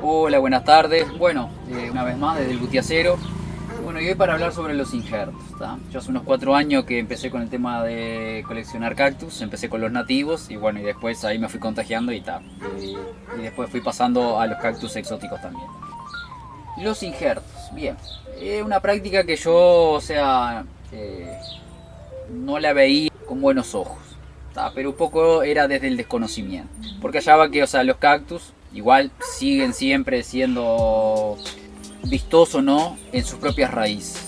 Hola, buenas tardes. Bueno, una vez más desde el Gutiacero. Bueno, y hoy para hablar sobre los injertos. ¿Tá? Yo hace unos 4 años que empecé con el tema de coleccionar cactus. Empecé con los nativos y bueno, y después ahí me fui contagiando y tal. Y después fui pasando a los cactus exóticos también. Los injertos, bien. Es una práctica que yo, no la veía con buenos ojos. ¿Tá? Pero un poco era desde el desconocimiento. Porque hallaba que, los cactus igual siguen siempre siendo vistosos, ¿no? En sus propias raíces.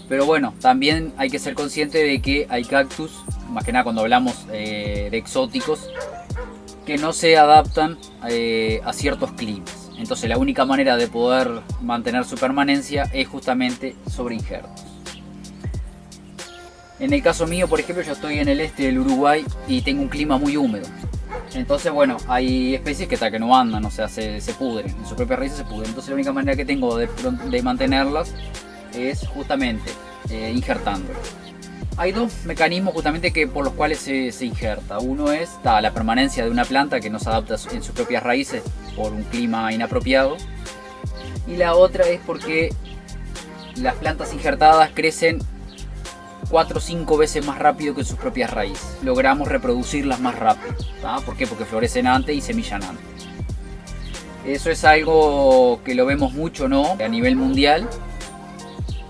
Pero bueno, también hay que ser consciente de que hay cactus, más que nada cuando hablamos de exóticos, que no se adaptan a ciertos climas. Entonces la única manera de poder mantener su permanencia es justamente sobre injertos. En el caso mío, por ejemplo, yo estoy en el este del Uruguay y tengo un clima muy húmedo. Entonces, bueno, hay especies que no andan, o sea, se pudren, en sus propias raíces se pudren. Entonces la única manera que tengo de mantenerlas es justamente injertándolas. Hay dos mecanismos justamente por los cuales se injerta. Uno es la permanencia de una planta que no se adapta en sus propias raíces por un clima inapropiado. Y la otra es porque las plantas injertadas crecen 4 o 5 veces más rápido que sus propias raíces. Logramos reproducirlas más rápido. ¿Tá? ¿Por qué? Porque florecen antes y semillan antes. Eso es algo que lo vemos mucho, ¿no? A nivel mundial.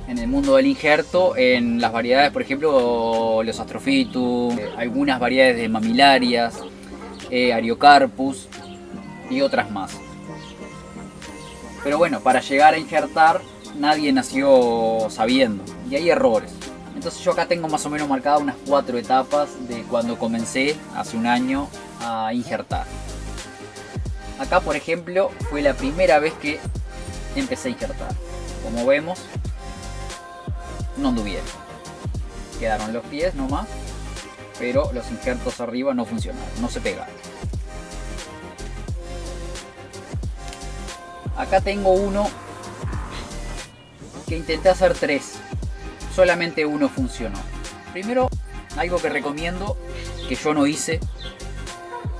En el mundo del injerto, en las variedades, por ejemplo, los Astrophytus, algunas variedades de mamilarias, Ariocarpus y otras más. Pero bueno, para llegar a injertar, nadie nació sabiendo y hay errores. Entonces yo acá tengo más o menos marcadas unas 4 etapas de cuando comencé hace un año a injertar. Acá, por ejemplo, fue la primera vez que empecé a injertar. Como vemos, no anduvieron. Quedaron los pies nomás, pero los injertos arriba no funcionaron, no se pegaron. Acá tengo uno que intenté hacer 3. Solamente uno funcionó. Primero, algo que recomiendo, que yo no hice,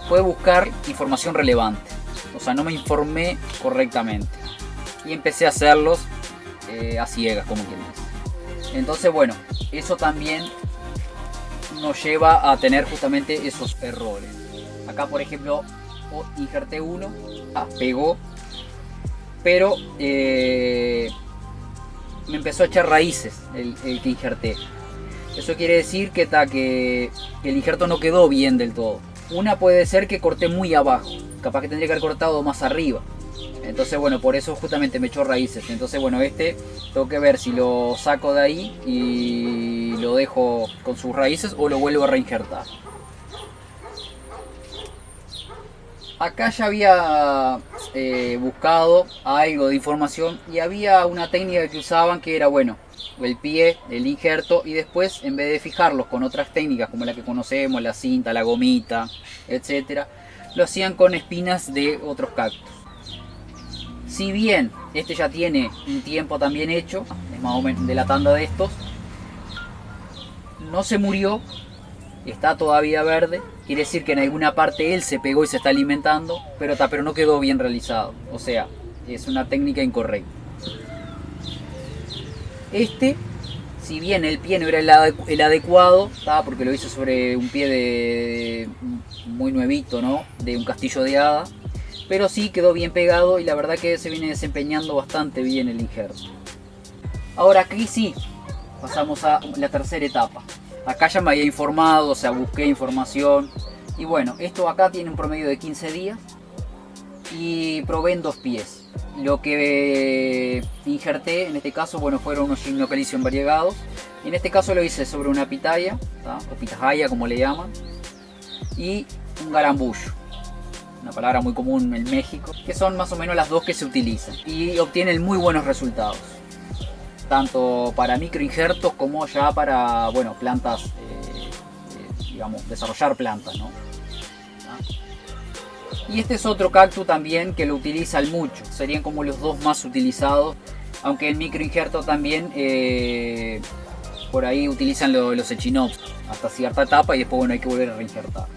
fue buscar información relevante. O sea, no me informé correctamente. Y empecé a hacerlos a ciegas, como quien dice. Entonces, bueno, eso también nos lleva a tener justamente esos errores. Acá, por ejemplo, injerté uno, pegó, pero me empezó a echar raíces el que injerté. Eso quiere decir que el injerto no quedó bien del todo. Una puede ser que corté muy abajo, capaz que tendría que haber cortado más arriba. Entonces bueno, por eso justamente me echó raíces. Entonces bueno, tengo que ver si lo saco de ahí y lo dejo con sus raíces o lo vuelvo a reinjertar. Acá ya había buscado algo de información y había una técnica que usaban que era, bueno, el pie, el injerto, y después en vez de fijarlos con otras técnicas como la que conocemos, la cinta, la gomita, etc., lo hacían con espinas de otros cactus. Si bien este ya tiene un tiempo también hecho, es más o menos de la tanda de estos, no se murió, está todavía verde. Quiere decir que en alguna parte él se pegó y se está alimentando, pero no quedó bien realizado. O sea, es una técnica incorrecta. Si bien el pie no era el adecuado, porque lo hizo sobre un pie muy nuevito, ¿no? De un castillo de hada, pero sí quedó bien pegado y la verdad que se viene desempeñando bastante bien el injerto. Ahora aquí sí, pasamos a la tercera etapa. Acá ya me había informado, o sea, busqué información. Y bueno, esto acá tiene un promedio de 15 días. Y probé en 2 pies. Lo que injerté, en este caso, bueno, fueron unos Gymnocalcium variegados. Y en este caso lo hice sobre una pitaya, o pitahaya como le llaman. Y un garambullo. Una palabra muy común en México. Que son más o menos las dos que se utilizan. Y obtienen muy buenos resultados. Tanto para microinjertos como ya para, bueno, plantas, digamos, desarrollar plantas, ¿no? Y este es otro cactus también que lo utilizan mucho, serían como los dos más utilizados, aunque el microinjerto también por ahí utilizan los echinops hasta cierta etapa y después bueno, hay que volver a reinjertar.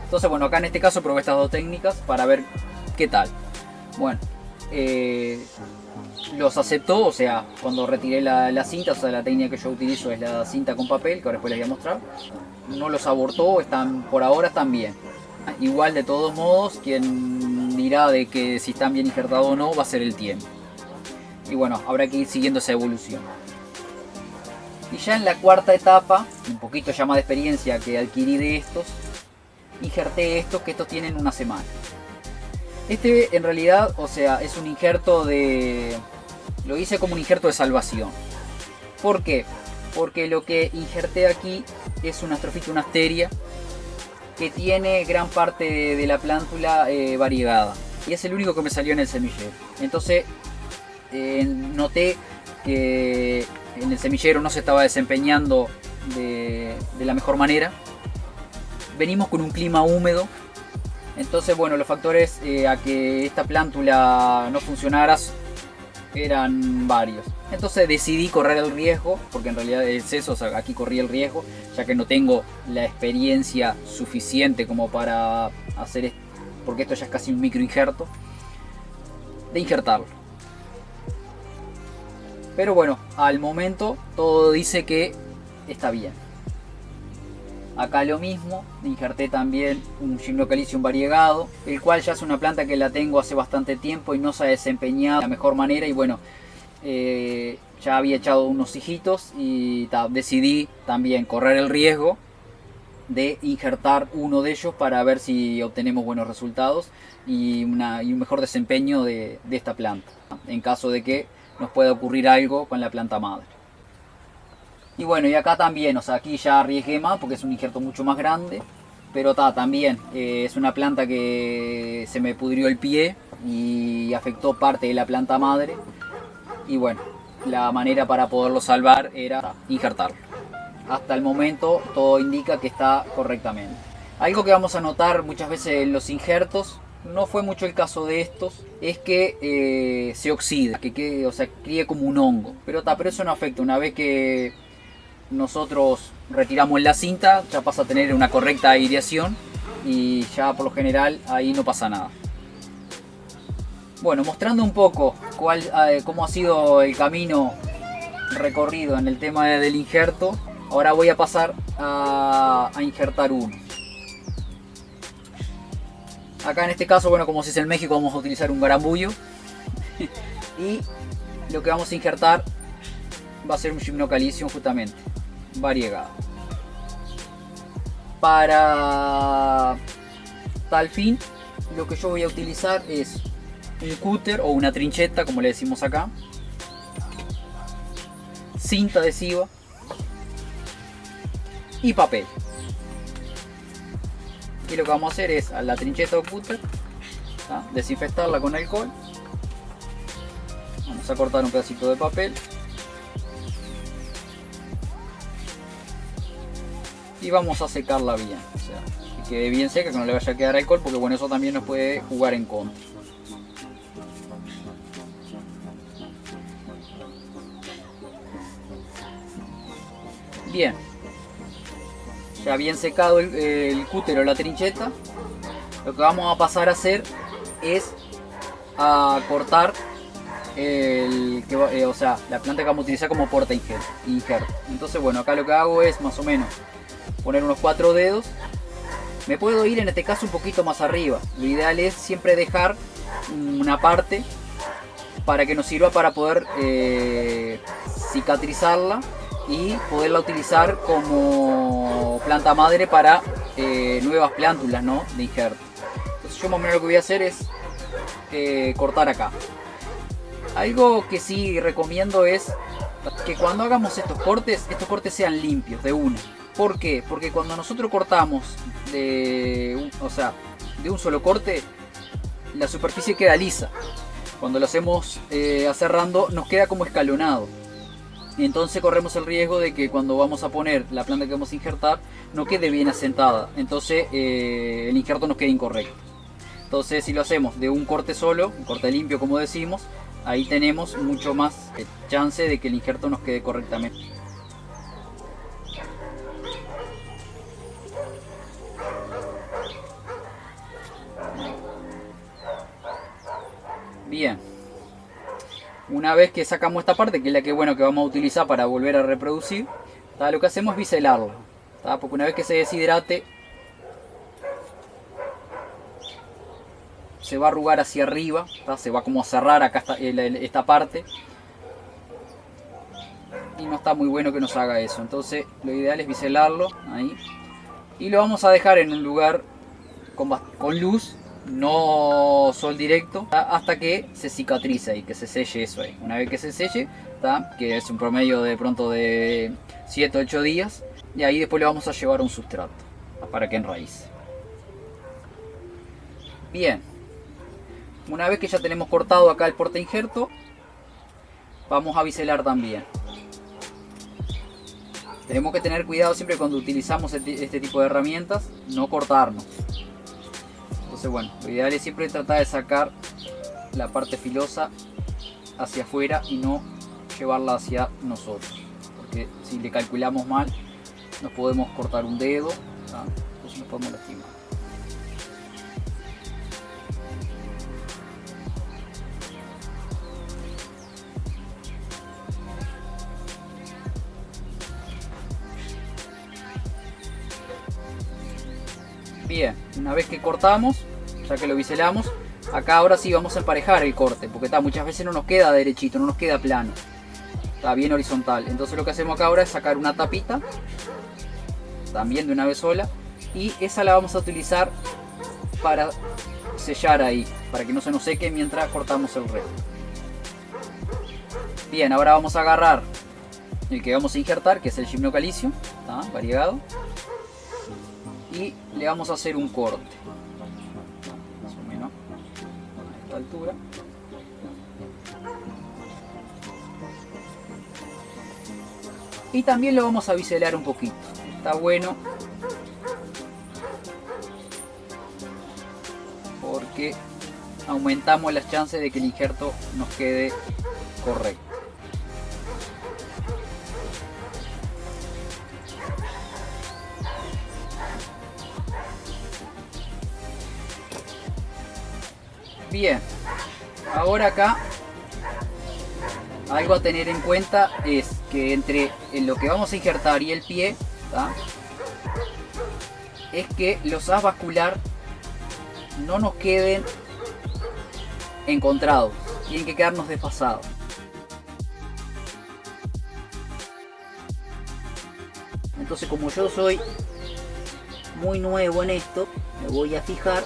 Entonces bueno, acá en este caso probé estas dos técnicas para ver qué tal. Bueno, los aceptó, o sea, cuando retiré la cinta, o sea, la técnica que yo utilizo es la cinta con papel, que ahora después les voy a mostrar. No los abortó, por ahora están bien. Igual, de todos modos, quien dirá de que si están bien injertados o no va a ser el tiempo. Y bueno, habrá que ir siguiendo esa evolución. Y ya en la cuarta etapa, un poquito ya más de experiencia que adquirí de estos, injerté estos, que estos tienen una semana. Este en realidad, o sea, es un injerto de... Lo hice como un injerto de salvación. ¿Por qué? Porque lo que injerté aquí es una astrofita, una asteria, que tiene gran parte de la plántula variegada. Y es el único que me salió en el semillero. Entonces noté que en el semillero no se estaba desempeñando de la mejor manera. Venimos con un clima húmedo. Entonces, bueno, los factores a que esta plántula no funcionara eran varios. Entonces decidí correr el riesgo, porque en realidad es eso, o sea, aquí corrí el riesgo, ya que no tengo la experiencia suficiente como para hacer esto, porque esto ya es casi un micro injerto, de injertarlo. Pero bueno, al momento todo dice que está bien. Acá lo mismo, injerté también un Gymnocalycium variegado, el cual ya es una planta que la tengo hace bastante tiempo y no se ha desempeñado de la mejor manera. Y bueno, ya había echado unos hijitos y decidí también correr el riesgo de injertar uno de ellos para ver si obtenemos buenos resultados y un mejor desempeño de esta planta, en caso de que nos pueda ocurrir algo con la planta madre. Y bueno, y acá también, o sea, aquí ya arriesgué más porque es un injerto mucho más grande. Pero también es una planta que se me pudrió el pie y afectó parte de la planta madre. Y bueno, la manera para poderlo salvar era injertarlo. Hasta el momento todo indica que está correctamente. Algo que vamos a notar muchas veces en los injertos, no fue mucho el caso de estos, es que se oxida, o sea, críe como un hongo. Pero eso no afecta. Una vez que nosotros retiramos la cinta, ya pasa a tener una correcta aireación y ya por lo general ahí no pasa nada. Bueno, mostrando un poco cómo ha sido el camino recorrido en el tema del injerto, ahora voy a pasar a injertar uno. Acá en este caso, bueno, como se dice en México, vamos a utilizar un garambullo y lo que vamos a injertar va a ser un Gymnocalycium justamente variegado. Para tal fin, lo que yo voy a utilizar es un cúter o una trincheta, como le decimos acá, cinta adhesiva y papel. Y lo que vamos a hacer es a la trincheta o cúter, desinfectarla con alcohol. Vamos a cortar un pedacito de papel y vamos a secarla bien, o sea, que quede bien seca, que no le vaya a quedar alcohol, porque bueno, eso también nos puede jugar en contra. Bien, ya bien secado el cúter o la trincheta, lo que vamos a pasar a hacer es a cortar o sea, la planta que vamos a utilizar como porta injerto. Entonces bueno, acá lo que hago es más o menos poner unos 4 dedos. Me puedo ir en este caso un poquito más arriba. Lo ideal es siempre dejar una parte para que nos sirva para poder cicatrizarla y poderla utilizar como planta madre para nuevas plántulas, ¿no?, de injerto. Entonces yo más o menos lo que voy a hacer es cortar acá. Algo que sí recomiendo es que cuando hagamos estos cortes sean limpios de una. ¿Por qué? Porque cuando nosotros cortamos de un solo corte, la superficie queda lisa. Cuando lo hacemos aserrando, nos queda como escalonado. Entonces corremos el riesgo de que cuando vamos a poner la planta que vamos a injertar no quede bien asentada. Entonces el injerto nos queda incorrecto. Entonces si lo hacemos de un corte solo, un corte limpio como decimos, ahí tenemos mucho más chance de que el injerto nos quede correctamente. Bien, una vez que sacamos esta parte, que es la que, bueno, que vamos a utilizar para volver a reproducir, ¿tá? Lo que hacemos es biselarlo, ¿tá? Porque una vez que se deshidrate se va a arrugar hacia arriba, ¿tá? Se va como a cerrar acá esta parte y no está muy bueno que nos haga eso. Entonces lo ideal es biselarlo ahí y lo vamos a dejar en un lugar con luz, no sol directo, ¿tá? Hasta que se cicatrice y que se selle eso ahí. Una vez que se selle, ¿tá? Que es un promedio de pronto de 7 o 8 días, y ahí después le vamos a llevar un sustrato para que enraíce. Bien, una vez que ya tenemos cortado acá el porta injerto, vamos a biselar también. Tenemos que tener cuidado siempre cuando utilizamos este tipo de herramientas, no cortarnos. Entonces bueno, lo ideal es siempre tratar de sacar la parte filosa hacia afuera y no llevarla hacia nosotros, porque si le calculamos mal nos podemos cortar un dedo, ¿tá? Entonces nos podemos lastimar. Bien, una vez que cortamos, ya que lo biselamos, acá ahora sí vamos a emparejar el corte, porque muchas veces no nos queda derechito, no nos queda plano, está bien horizontal. Entonces lo que hacemos acá ahora es sacar una tapita, también de una vez sola, y esa la vamos a utilizar para sellar ahí, para que no se nos seque mientras cortamos el resto. Bien, ahora vamos a agarrar el que vamos a injertar, que es el gimnocalicio, variegado, y le vamos a hacer un corte, más o menos a esta altura. Y también lo vamos a biselar un poquito, está bueno porque aumentamos las chances de que el injerto nos quede correcto. Bien, ahora acá algo a tener en cuenta es que entre lo que vamos a injertar y el pie, ¿tá? Es que los as vascular no nos queden encontrados, tienen que quedarnos desfasados. Entonces, como yo soy muy nuevo en esto, me voy a fijar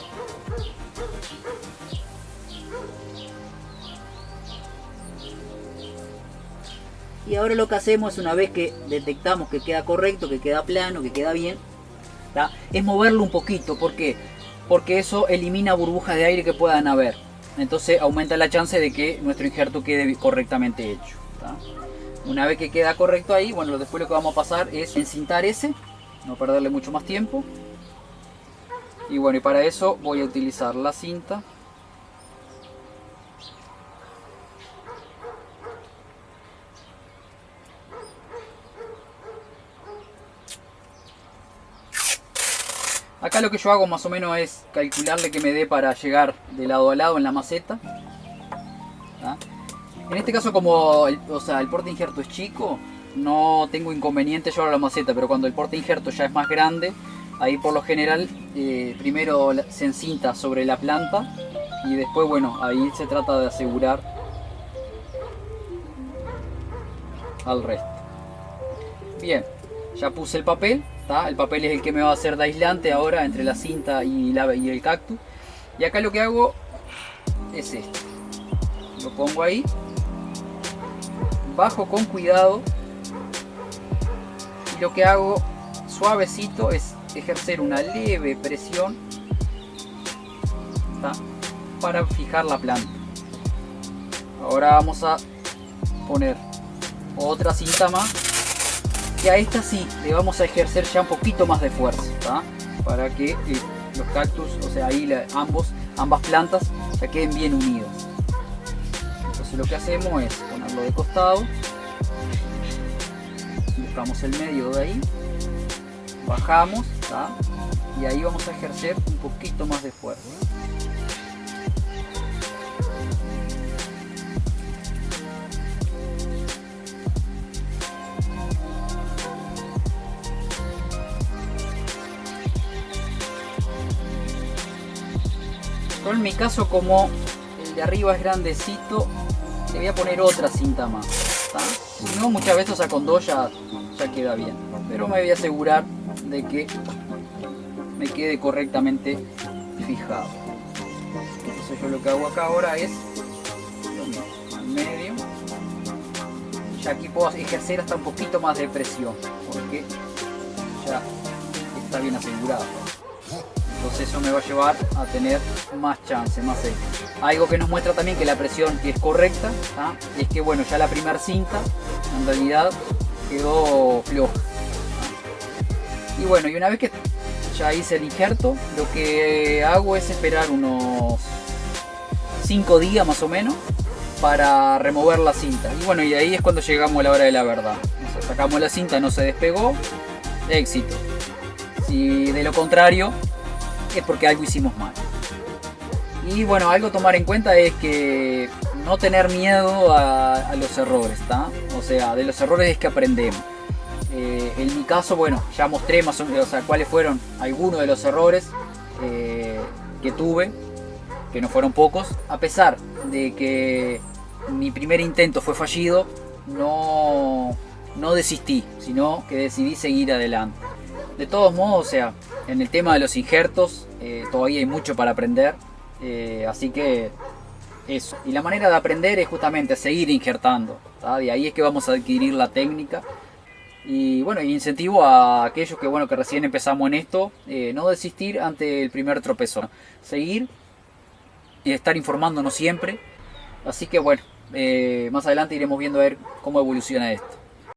y ahora lo que hacemos es, una vez que detectamos que queda correcto, que queda plano, que queda bien, ¿tá? Es moverlo un poquito. ¿Por qué? Porque eso elimina burbujas de aire que puedan haber. Entonces aumenta la chance de que nuestro injerto quede correctamente hecho, ¿tá? Una vez que queda correcto ahí, bueno, después lo que vamos a pasar es encintar ese, no perderle mucho más tiempo. Y bueno, y para eso voy a utilizar la cinta. Acá lo que yo hago más o menos es calcularle que me dé para llegar de lado a lado en la maceta, ¿tá? En este caso, como el porta injerto es chico, no tengo inconveniente llevarlo a la maceta, pero cuando el porta injerto ya es más grande, ahí por lo general primero se encinta sobre la planta y después, bueno, ahí se trata de asegurar al resto. Bien, ya puse el papel. El papel es el que me va a hacer de aislante ahora entre la cinta y el cactus. Y acá lo que hago es esto. Lo pongo ahí. Bajo con cuidado. Y lo que hago suavecito es ejercer una leve presión, ¿tá? Para fijar la planta. Ahora vamos a poner otra cinta más. Y a esta sí le vamos a ejercer ya un poquito más de fuerza, ¿tá? Para que los cactus, o sea, ahí ambas plantas ya queden bien unidas. Entonces lo que hacemos es ponerlo de costado, buscamos el medio de ahí, bajamos, ¿tá? Y ahí vamos a ejercer un poquito más de fuerza. en mi caso, como el de arriba es grandecito, le voy a poner otra cinta más, ¿tá? Si no, muchas veces con dos ya queda bien, pero me voy a asegurar de que me quede correctamente fijado. Entonces yo lo que hago acá ahora es lo mismo, al medio. Ya aquí puedo ejercer hasta un poquito más de presión, porque ya está bien asegurado. Entonces eso me va a llevar a tener más chance, más éxito. Algo que nos muestra también que la presión es correcta, ¿tá? Es que bueno, ya la primera cinta en realidad quedó floja. Y bueno, y una vez que ya hice el injerto, lo que hago es esperar unos 5 días más o menos para remover la cinta. Y bueno, y ahí es cuando llegamos a la hora de la verdad. O sea, sacamos la cinta, no se despegó, éxito. Si de lo contrario, es porque algo hicimos mal. Y bueno, algo a tomar en cuenta es que no tener miedo a los errores, ¿tá? O sea, de los errores es que aprendemos. En mi caso, bueno, ya mostré más o menos, o sea, cuáles fueron algunos de los errores que tuve, que no fueron pocos. A pesar de que mi primer intento fue fallido, no desistí, sino que decidí seguir adelante. De todos modos, o sea, en el tema de los injertos todavía hay mucho para aprender, así que eso. Y la manera de aprender es justamente seguir injertando, ¿tá? De ahí es que vamos a adquirir la técnica. Y bueno, y incentivo a aquellos que, bueno, que recién empezamos en esto, no desistir ante el primer tropezón. Seguir y estar informándonos siempre. Así que bueno, más adelante iremos viendo a ver cómo evoluciona esto.